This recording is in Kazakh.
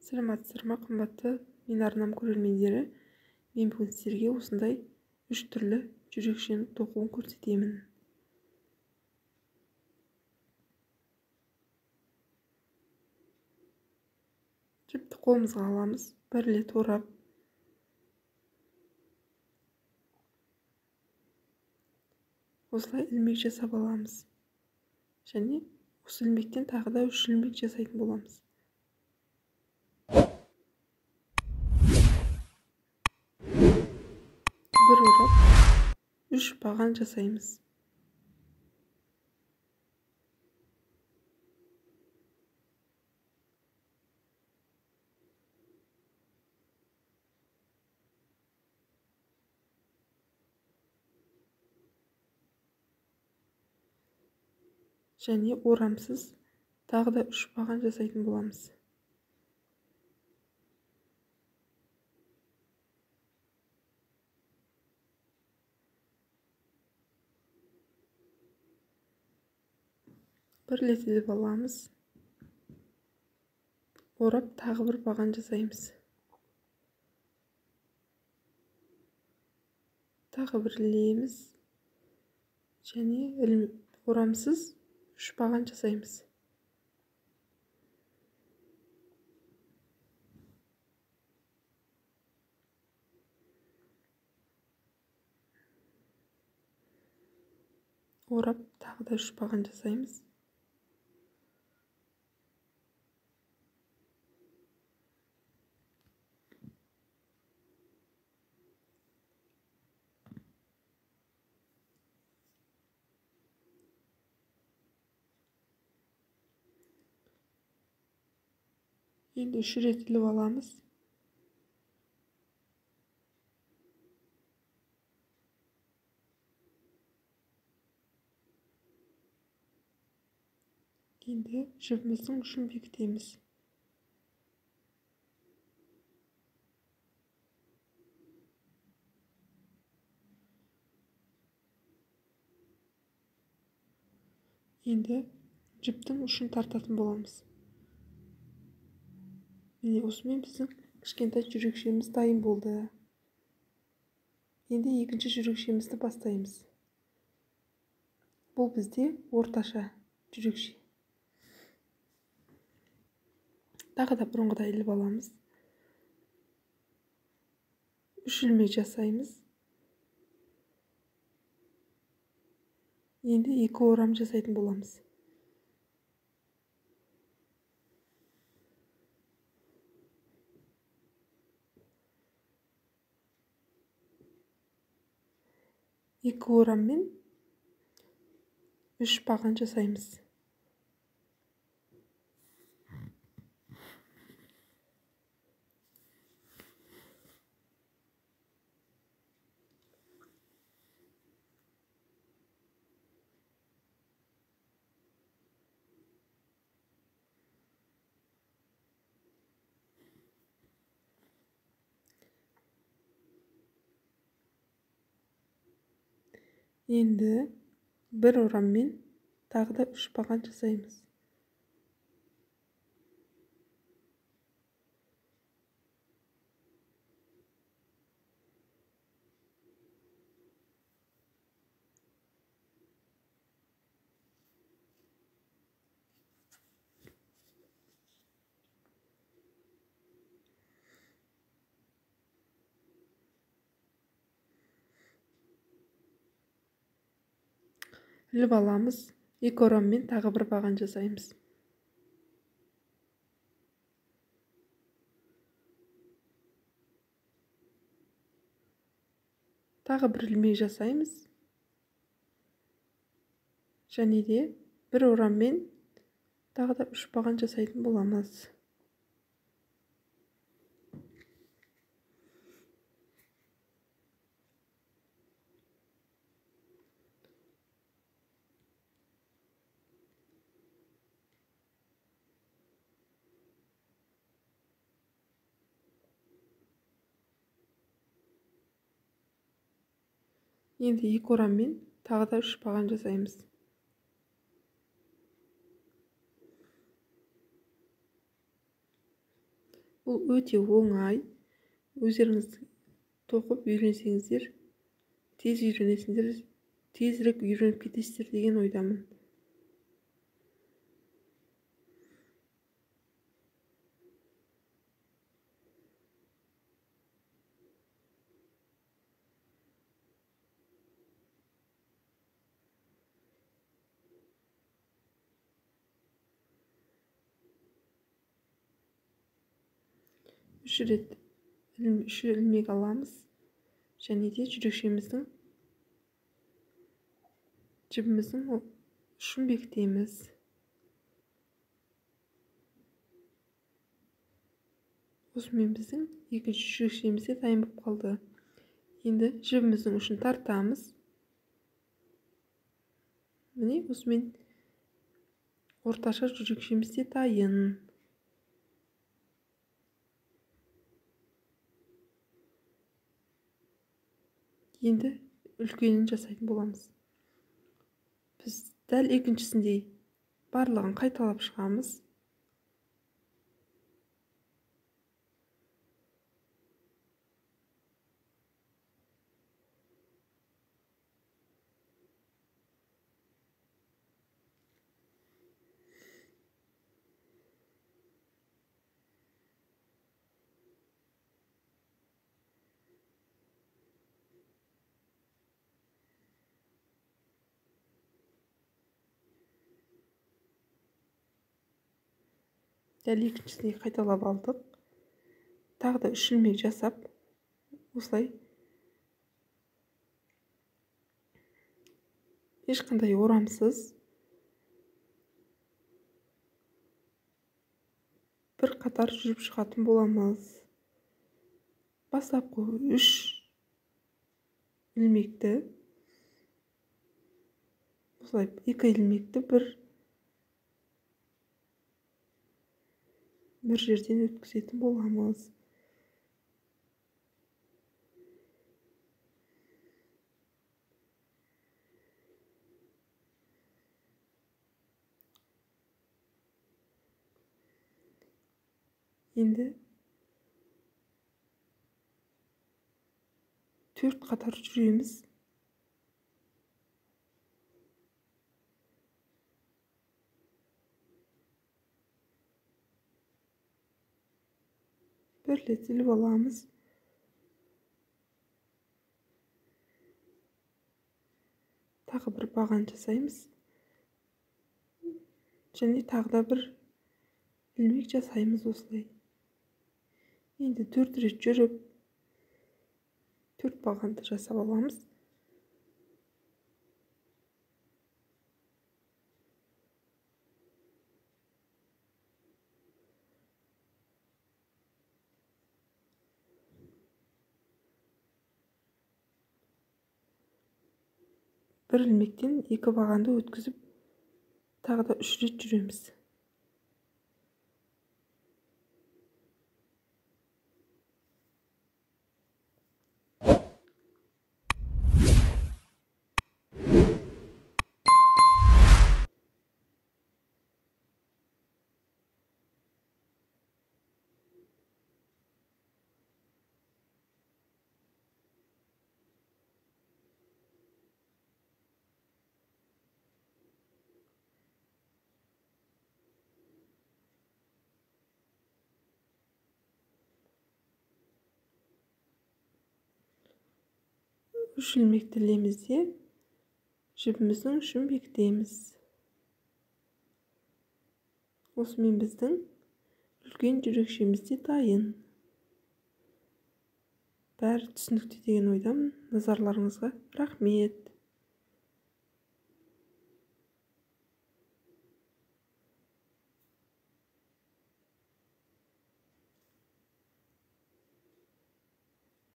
Саламатсыздар ма, қымбатты мен арнам көрермендері. Мен бүгін сіздерге осындай 3 түрлі жүрекшенің тоқуын көрсетемін. Жіпті қолымызға аламыз, бір рет орап, осылай ілмек жасап аламыз. Және осы ілмектен тағы да 3 ілмек жасайтын боламыз. Bir орап 3 баған жасаймыз. Және орамсыз тағы да 3 баған жасайтын боламыз. Bir рет іліп аламыз. Орап тағы бір баған жасаймыз. Тағы бір ілеміз. Және орамсыз 3 баған жасаймыз. Орап тағы да 3 баған жасаймыз. Енді 3 рет іліп аламыз. Енді жібіміздің ұшын бекітеміз. Енді жіптің ұшын тартатын боламыз. Міне осымен біздің кішкентай жүрекшеміз дайын болды. Енді екінші жүрекшемізді бастаймыз. Бұл бізде орташа жүрекше. Тағы да бұрынғыдай іліп аламыз. 3 ілмек жасаймыз. Енді 2 орам жасайтын боламыз. Екі ораммен 3 баған жасаймыз. Енді бір ораммен тағы да 3 баған жасаймыз. Іліп аламыз. 2 ораммен тағы бір баған жасаймыз. Тағы бір ілмек жасаймыз. Және де бір ораммен тағы да 3 баған жасайтын боламыз. Енді 2 ораммен тағы да 3 баған жасаймыз. бұл өте оңай. Өздеріңіз тоқып үйренсеңіздер, тез үйренесіңдер, тезірек үйреніп кетесіздер деген ойдамын. Үш ілмек аламыз, және де жүрекшеміздің жібіміздің ұшын бекітеміз. Осымен біздің екінші жүрекшеміз де дайын болып қалды. Енді жібіміздің ұшын тартамыз. Міне осымен орташа жүрекшеміз де дайын. Енді үлкенін жасайтын боламыз. Біз дәл екіншісіндей барлығын қайталап шығамыз. Дәл екіншісіне қайталап алдық. Тағы да 3 ілмек жасап, осылай ешқандай орамсыз бір қатар жүріп шығатын боламыз. Бастапқы 3 ілмекті, осылай 2 ілмекті бір жерден өткізетін боламыз. Енді 4 қатар жүреміз. Бірлетіліп аламыз. Тағы бір баған жасаймыз. Және тағы да бір ілмек жасаймыз осылай. Енді 4 рет жүріп 4 бағанды жасап аламыз. Бір ілмектен 2 бағанды өткізіп, тағы да 3 рет жүреміз. Үш ілмекті ілеміз де жібіміздің ұшын бекітеміз. Осымен біздің үлкен жүрекшеміз де дайын. Бәрі түсінікті деген ойдамын. Назарларыңызға рахмет.